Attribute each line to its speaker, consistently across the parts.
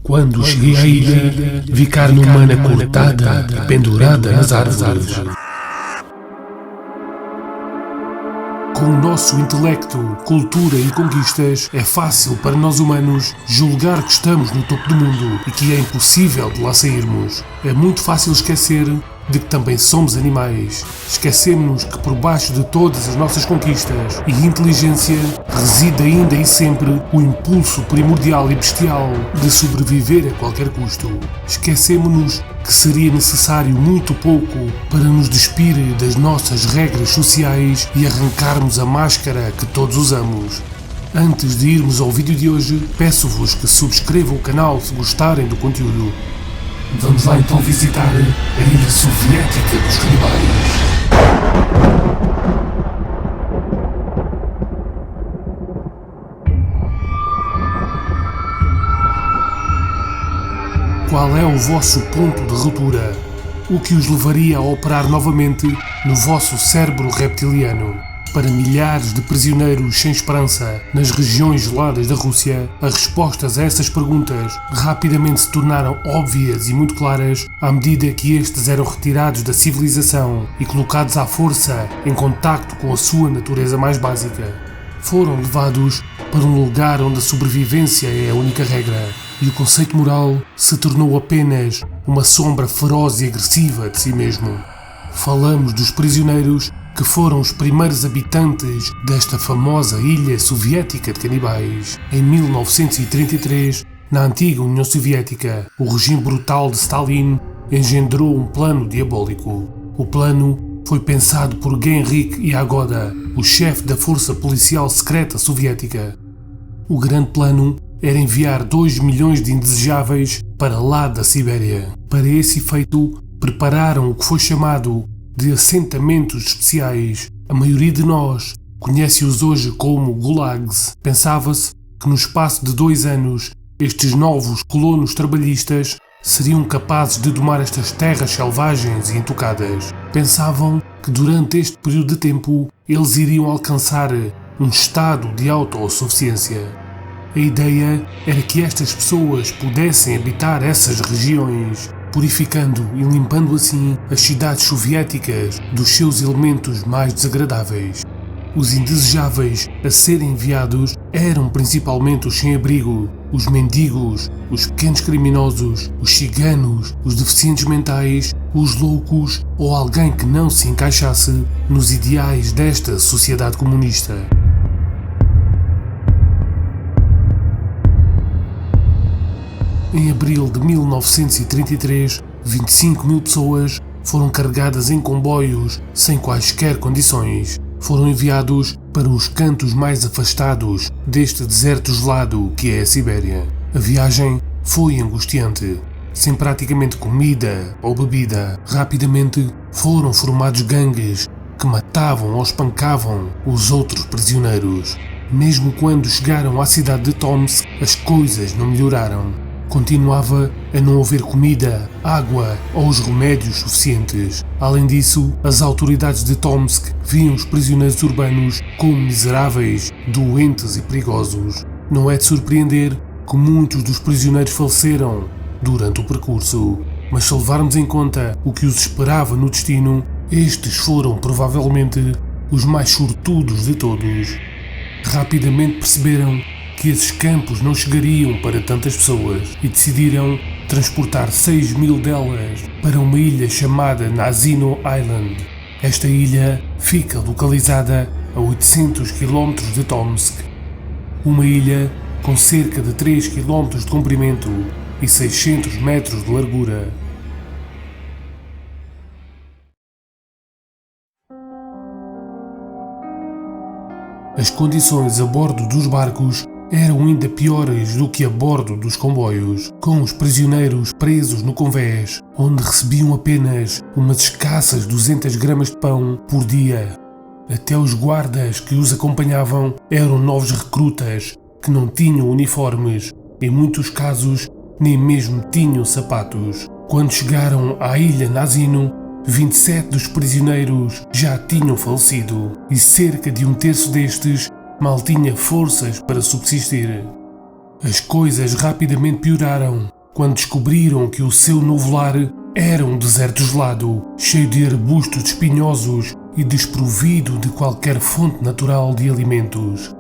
Speaker 1: Quando cheguei à ilha, vi carne humana cortada e pendurada nas árvores. Com o nosso intelecto, cultura e conquistas, é fácil para nós humanos julgar que estamos no topo do mundo e que é impossível de lá sairmos. É muito fácil esquecer de que também somos animais. Esquecemos que por baixo de todas as nossas conquistas e inteligência reside ainda e sempre o impulso primordial e bestial de sobreviver a qualquer custo. Esquecemos-nos que seria necessário muito pouco para nos despir das nossas regras sociais e arrancarmos a máscara que todos usamos. Antes de irmos ao vídeo de hoje, peço-vos que subscrevam o canal se gostarem do conteúdo. Vamos lá então visitar a ilha soviética dos canibais. Qual é o vosso ponto de ruptura? O que os levaria a operar novamente no vosso cérebro reptiliano? Para milhares de prisioneiros sem esperança nas regiões geladas da Rússia, as respostas a essas perguntas rapidamente se tornaram óbvias e muito claras à medida que estes eram retirados da civilização e colocados à força em contacto com a sua natureza mais básica. Foram levados para um lugar onde a sobrevivência é a única regra e o conceito moral se tornou apenas uma sombra feroz e agressiva de si mesmo. Falamos dos prisioneiros que foram os primeiros habitantes desta famosa ilha soviética de canibais. Em 1933, na antiga União Soviética, o regime brutal de Stalin engendrou um plano diabólico. O plano foi pensado por Genrik Yagoda, o chefe da força policial secreta soviética. O grande plano era enviar 2 milhões de indesejáveis para lá da Sibéria. Para esse efeito, prepararam o que foi chamado de assentamentos especiais. A maioria de nós conhece-os hoje como gulags. Pensava-se que no espaço de 2 anos estes novos colonos trabalhistas seriam capazes de domar estas terras selvagens e intocadas. Pensavam que durante este período de tempo eles iriam alcançar um estado de autossuficiência. A ideia era que estas pessoas pudessem habitar essas regiões, purificando e limpando assim as cidades soviéticas dos seus elementos mais desagradáveis. Os indesejáveis a serem enviados eram principalmente os sem-abrigo, os mendigos, os pequenos criminosos, os ciganos, os deficientes mentais, os loucos ou alguém que não se encaixasse nos ideais desta sociedade comunista. Em abril de 1933, 25 mil pessoas foram carregadas em comboios sem quaisquer condições. Foram enviados para os cantos mais afastados deste deserto gelado que é a Sibéria. A viagem foi angustiante. Sem praticamente comida ou bebida, rapidamente foram formados gangues que matavam ou espancavam os outros prisioneiros. Mesmo quando chegaram à cidade de Tomsk, as coisas não melhoraram. Continuava a não haver comida, água ou os remédios suficientes. Além disso, as autoridades de Tomsk viam os prisioneiros urbanos como miseráveis, doentes e perigosos. Não é de surpreender que muitos dos prisioneiros faleceram durante o percurso. Mas se levarmos em conta o que os esperava no destino, estes foram provavelmente os mais sortudos de todos. Rapidamente perceberam que esses campos não chegariam para tantas pessoas e decidiram transportar 6 mil delas para uma ilha chamada Nazino Island. Esta ilha fica localizada a 800 km de Tomsk. Uma ilha com cerca de 3 km de comprimento e 600 metros de largura. As condições a bordo dos barcos eram ainda piores do que a bordo dos comboios, com os prisioneiros presos no convés, onde recebiam apenas umas escassas 200 gramas de pão por dia. Até os guardas que os acompanhavam eram novos recrutas que não tinham uniformes, em muitos casos nem mesmo tinham sapatos. Quando chegaram à ilha Nazino, 27 dos prisioneiros já tinham falecido e cerca de 1/3 destes mal tinha forças para subsistir. As coisas rapidamente pioraram quando descobriram que o seu novo lar era um deserto gelado, cheio de arbustos espinhosos e desprovido de qualquer fonte natural de alimentos.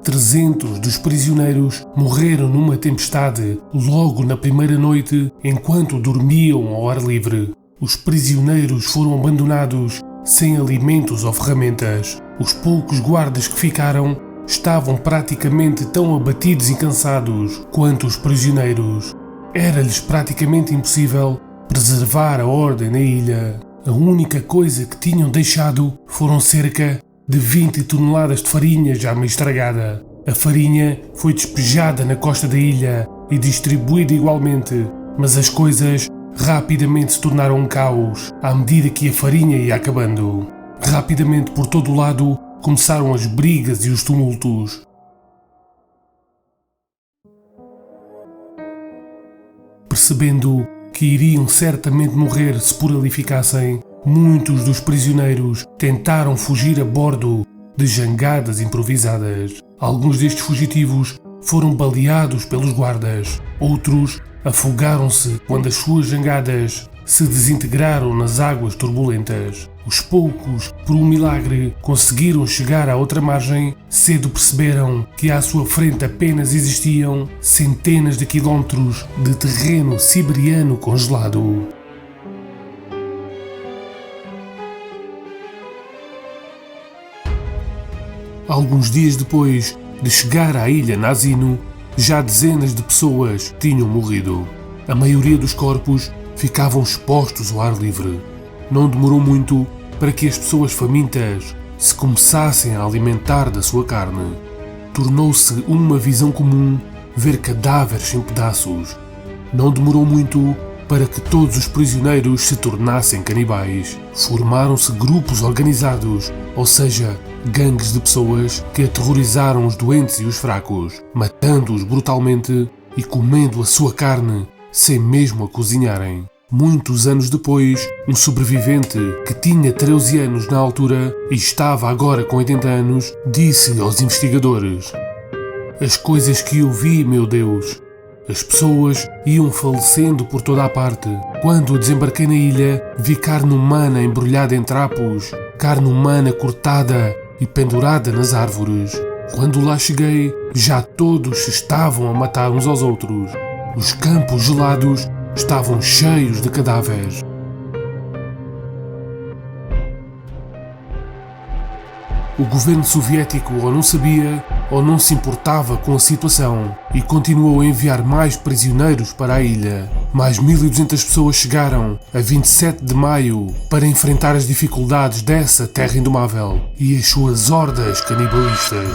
Speaker 1: 300 dos prisioneiros morreram numa tempestade logo na primeira noite enquanto dormiam ao ar livre. Os prisioneiros foram abandonados sem alimentos ou ferramentas. Os poucos guardas que ficaram estavam praticamente tão abatidos e cansados quanto os prisioneiros. Era-lhes praticamente impossível preservar a ordem na ilha. A única coisa que tinham deixado foram cerca de 20 toneladas de farinha já meio estragada. A farinha foi despejada na costa da ilha e distribuída igualmente, mas as coisas rapidamente se tornaram um caos à medida que a farinha ia acabando. Rapidamente por todo o lado começaram as brigas e os tumultos. Percebendo que iriam certamente morrer se por ali ficassem, muitos dos prisioneiros tentaram fugir a bordo de jangadas improvisadas. Alguns destes fugitivos foram baleados pelos guardas, outros afogaram-se quando as suas jangadas se desintegraram nas águas turbulentas. Os poucos, por um milagre, conseguiram chegar à outra margem, cedo perceberam que à sua frente apenas existiam centenas de quilómetros de terreno siberiano congelado. Alguns dias depois de chegar à ilha Nazino, já dezenas de pessoas tinham morrido. A maioria dos corpos ficavam expostos ao ar livre. Não demorou muito para que as pessoas famintas se começassem a alimentar da sua carne. Tornou-se uma visão comum ver cadáveres em pedaços. Não demorou muito para que todos os prisioneiros se tornassem canibais. Formaram-se grupos organizados, ou seja, gangues de pessoas que aterrorizaram os doentes e os fracos, matando-os brutalmente e comendo a sua carne sem mesmo a cozinharem. Muitos anos depois, um sobrevivente que tinha 13 anos na altura e estava agora com 80 anos, disse aos investigadores: "As coisas que eu vi, meu Deus, as pessoas iam falecendo por toda a parte. Quando desembarquei na ilha, vi carne humana embrulhada em trapos, carne humana cortada e pendurada nas árvores. Quando lá cheguei, já todos se estavam a matar uns aos outros. Os campos gelados estavam cheios de cadáveres." O governo soviético ou não sabia ou não se importava com a situação e continuou a enviar mais prisioneiros para a ilha. Mais 1200 pessoas chegaram a 27 de maio para enfrentar as dificuldades dessa terra indomável e as suas hordas canibalistas.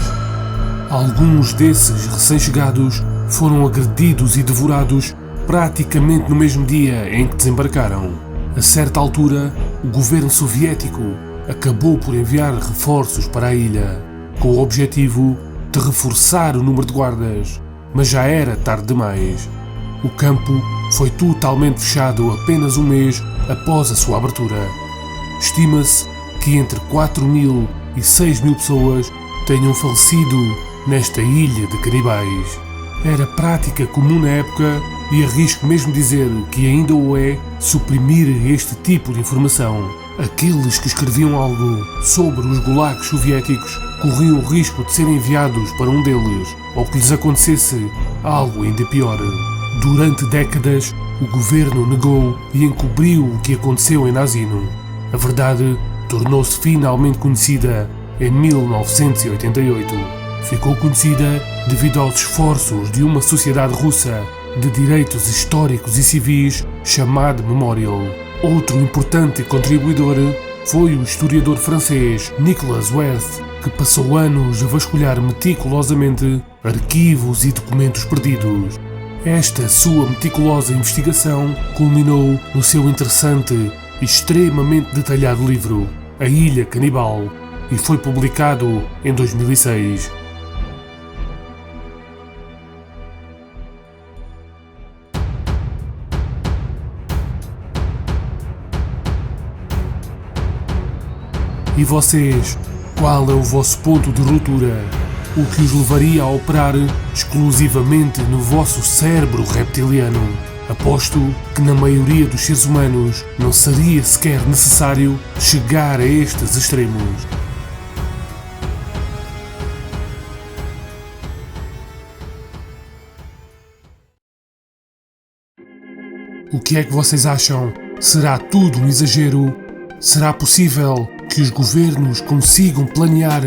Speaker 1: Alguns desses recém-chegados foram agredidos e devorados praticamente no mesmo dia em que desembarcaram. A certa altura, o governo soviético acabou por enviar reforços para a ilha, com o objetivo de reforçar o número de guardas, mas já era tarde demais. O campo foi totalmente fechado apenas um mês após a sua abertura. Estima-se que entre 4.000 e 6.000 pessoas tenham falecido nesta ilha de canibais. Era prática comum na época e arrisco mesmo dizer que ainda o é suprimir este tipo de informação. Aqueles que escreviam algo sobre os gulags soviéticos corriam o risco de serem enviados para um deles ou que lhes acontecesse algo ainda pior. Durante décadas, o governo negou e encobriu o que aconteceu em Nazino. A verdade tornou-se finalmente conhecida em 1988. Ficou conhecida devido aos esforços de uma sociedade russa de direitos históricos e civis chamada Memorial. Outro importante contribuidor foi o historiador francês Nicolas Werth, que passou anos a vasculhar meticulosamente arquivos e documentos perdidos. Esta sua meticulosa investigação culminou no seu interessante e extremamente detalhado livro, A Ilha Canibal, e foi publicado em 2006. E vocês, qual é o vosso ponto de ruptura? o que os levaria a operar exclusivamente no vosso cérebro reptiliano. Aposto que na maioria dos seres humanos não seria sequer necessário chegar a estes extremos. O que é que vocês acham? Será tudo um exagero? Será possível que os governos consigam planear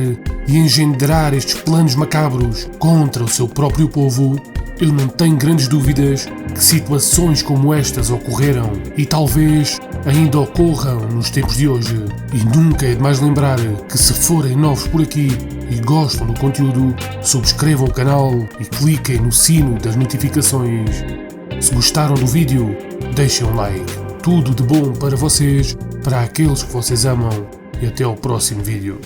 Speaker 1: e engendrar estes planos macabros contra o seu próprio povo? Eu não tenho grandes dúvidas que situações como estas ocorreram e talvez ainda ocorram nos tempos de hoje. E nunca é demais lembrar que se forem novos por aqui e gostam do conteúdo, subscrevam o canal e cliquem no sino das notificações. Se gostaram do vídeo, deixem um like. Tudo de bom para vocês, para aqueles que vocês amam e até ao próximo vídeo.